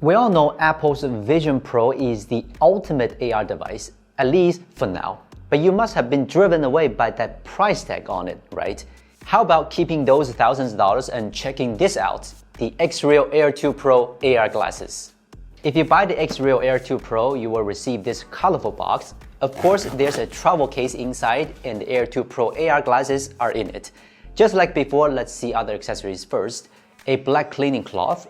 We all know Apple's Vision Pro is the ultimate AR device, at least for now. But you must have been driven away by that price tag on it, right? How about keeping those thousands of dollars and checking this out, the XREAL Air 2 Pro AR glasses. If you buy the XREAL Air 2 Pro, you will receive this colorful box. Of course, there's a travel case inside and the Air 2 Pro AR glasses are in it. Just like before, let's see other accessories first. A black cleaning cloth,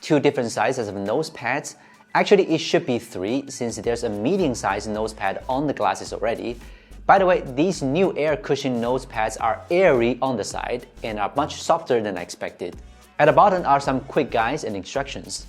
2 different sizes of nose pads. Actually, it should be 3 since there's a medium-sized nose pad on the glasses already. By the way, these new air cushion nose pads are airy on the side and are much softer than I expected. At the bottom are some quick guides and instructions.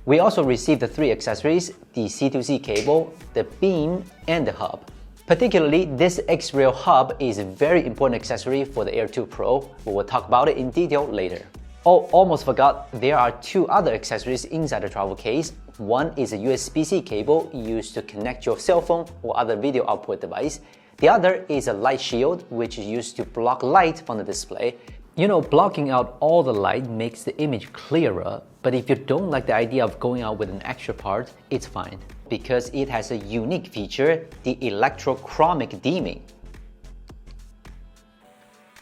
We also received the 3 accessories, the C2C cable, the beam, and the hub. Particularly, this XREAL hub is a very important accessory for the Air 2 Pro. We will talk about it in detail later. Oh, almost forgot, there are 2 other accessories inside the travel case. One is a USB-C cable used to connect your cell phone or other video output device. The other is a light shield, which is used to block light from the display. You know, blocking out all the light makes the image clearer, but if you don't like the idea of going out with an extra part, it's fine, because it has a unique feature, the Electrochromic Dimming.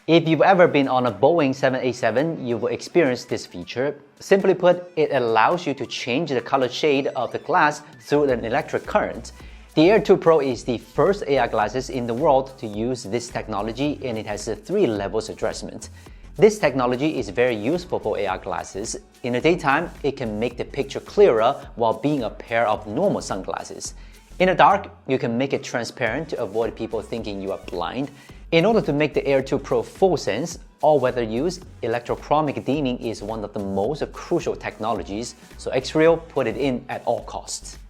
If you've ever been on a Boeing 787, you will experience this feature. Simply put, it allows you to change the color shade of the glass through an electric current. The Air 2 Pro is the first AR glasses in the world to use this technology, and it has a 3 levels adjustment. This technology is very useful for AR glasses. In the daytime, it can make the picture clearer while being a pair of normal sunglasses. In the dark, you can make it transparent to avoid people thinking you are blind. In order to make the Air 2 Pro full sense, all-weather use, electrochromic dimming is one of the most crucial technologies, so XREAL put it in at all costs.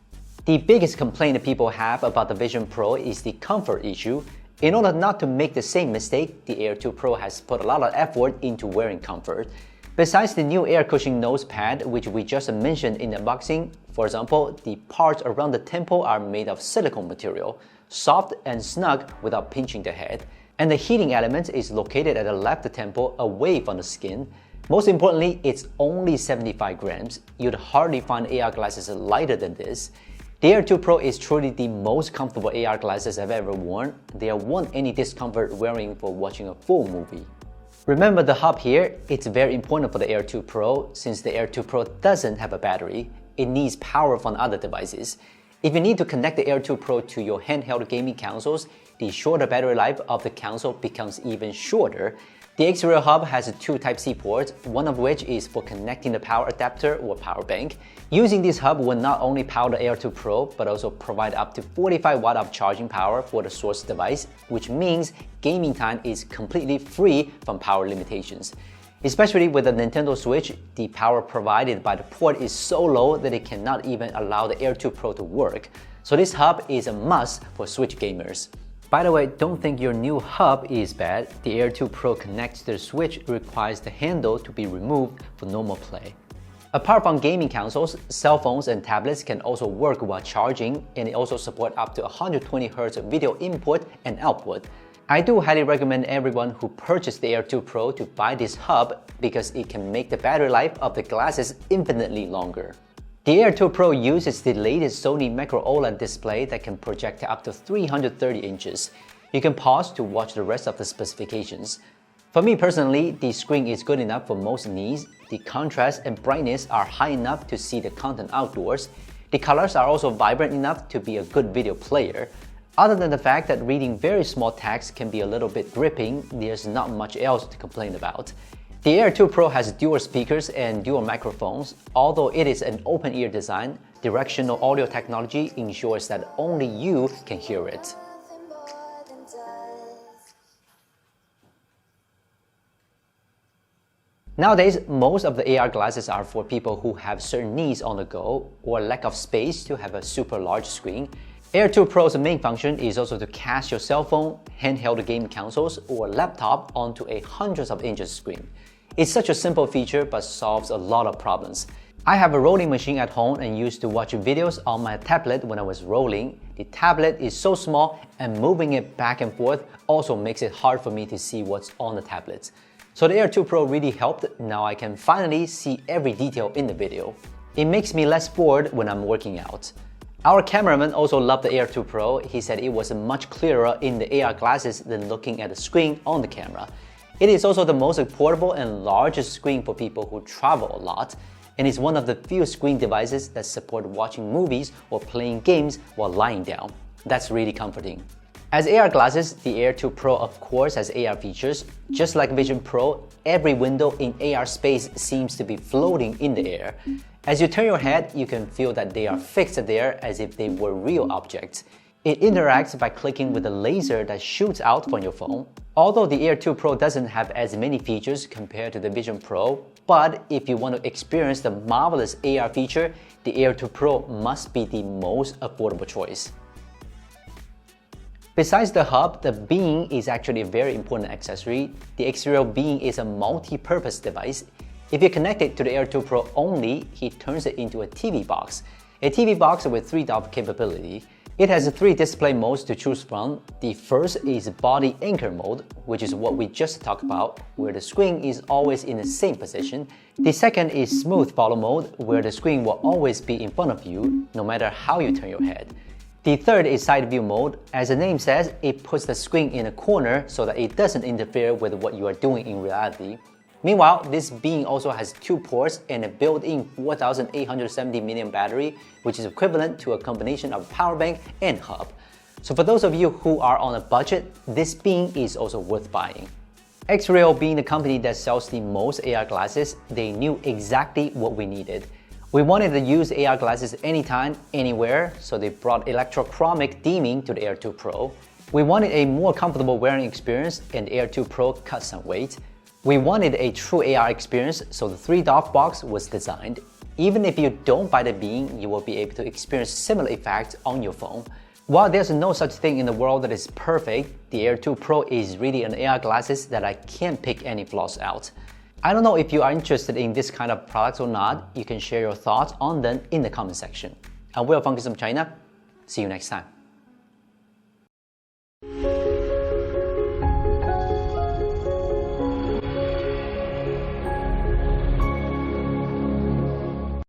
The biggest complaint that people have about the Vision Pro is the comfort issue. In order not to make the same mistake, the Air 2 Pro has put a lot of effort into wearing comfort. Besides the new air cushion nose pad, which we just mentioned in the unboxing, for example, the parts around the temple are made of silicone material, soft and snug without pinching the head. And the heating element is located at the left temple away from the skin. Most importantly, it's only 75 grams. You'd hardly find AR glasses lighter than this. The Air 2 Pro is truly the most comfortable AR glasses I've ever worn. There won't any discomfort wearing for watching a full movie. Remember the hub here, it's very important for the Air 2 Pro since the Air 2 Pro doesn't have a battery. It needs power from other devices. If you need to connect the Air 2 Pro to your handheld gaming consoles, the shorter battery life of the console becomes even shorter. The XREAL hub has 2 Type-C ports, one of which is for connecting the power adapter or power bank. Using this hub will not only power the Air 2 Pro, but also provide up to 45 watts of charging power for the source device, which means gaming time is completely free from power limitations. Especially with the Nintendo Switch, the power provided by the port is so low that it cannot even allow the Air 2 Pro to work. So this hub is a must for Switch gamers. By the way, don't think your new hub is bad. The Air 2 Pro connects to the Switch requires the handle to be removed for normal play. Apart from gaming consoles, cell phones and tablets can also work while charging, and it also supports up to 120Hz video input and output. I do highly recommend everyone who purchased the Air 2 Pro to buy this hub because it can make the battery life of the glasses infinitely longer. The Air 2 Pro uses the latest Sony Micro OLED display that can project up to 330 inches. You can pause to watch the rest of the specifications. For me personally, the screen is good enough for most needs. The contrast and brightness are high enough to see the content outdoors. The colors are also vibrant enough to be a good video player. Other than the fact that reading very small text can be a little bit gripping, there's not much else to complain about. The Air 2 Pro has dual speakers and dual microphones. Although it is an open-ear design, directional audio technology ensures that only you can hear it. Nowadays, most of the AR glasses are for people who have certain needs on the go or lack of space to have a super large screen. Air 2 Pro's main function is also to cast your cell phone, handheld game consoles, or laptop onto a hundreds of inches screen. It's such a simple feature but solves a lot of problems. I have a rolling machine at home and used to watch videos on my tablet when I was rolling. The tablet is so small and moving it back and forth also makes it hard for me to see what's on the tablet. So the Air 2 Pro really helped. Now I can finally see every detail in the video. It makes me less bored when I'm working out. Our cameraman also loved the Air 2 Pro. He said it was much clearer in the AR glasses than looking at the screen on the camera. It is also the most portable and largest screen for people who travel a lot, and is one of the few screen devices that support watching movies or playing games while lying down. That's really comforting. As AR glasses, the Air 2 Pro of course has AR features. Just like Vision Pro, every window in AR space seems to be floating in the air. As you turn your head, you can feel that they are fixed there as if they were real objects. It interacts by clicking with a laser that shoots out from your phone. Although the Air 2 Pro doesn't have as many features compared to the Vision Pro, but if you want to experience the marvelous AR feature, the Air 2 Pro must be the most affordable choice. Besides the hub, the beam is actually a very important accessory. The XREAL Beam is a multi-purpose device. If you connect it to the Air 2 Pro only, it turns it into a TV box. A TV box with 3DOF capability. It has 3 display modes to choose from. The first is body anchor mode, which is what we just talked about, where the screen is always in the same position. The second is smooth follow mode, where the screen will always be in front of you, no matter how you turn your head. The third is side view mode. As the name says, it puts the screen in a corner so that it doesn't interfere with what you are doing in reality. Meanwhile, this beam also has 2 ports and a built-in 4870 mAh battery, which is equivalent to a combination of power bank and hub. So for those of you who are on a budget, this beam is also worth buying. XREAL being the company that sells the most AR glasses, they knew exactly what we needed. We wanted to use AR glasses anytime, anywhere, so they brought Electrochromic Dimming to the Air 2 Pro. We wanted a more comfortable wearing experience, and the Air 2 Pro cut some weight. We wanted a true AR experience, so the 3DOF box was designed. Even if you don't buy the beam, you will be able to experience similar effects on your phone. While there's no such thing in the world that is perfect, the Air 2 Pro is really an AR glasses that I can't pick any flaws out. I don't know if you are interested in this kind of products or not. You can share your thoughts on them in the comment section. I'm Will from Gizmochina. See you next time.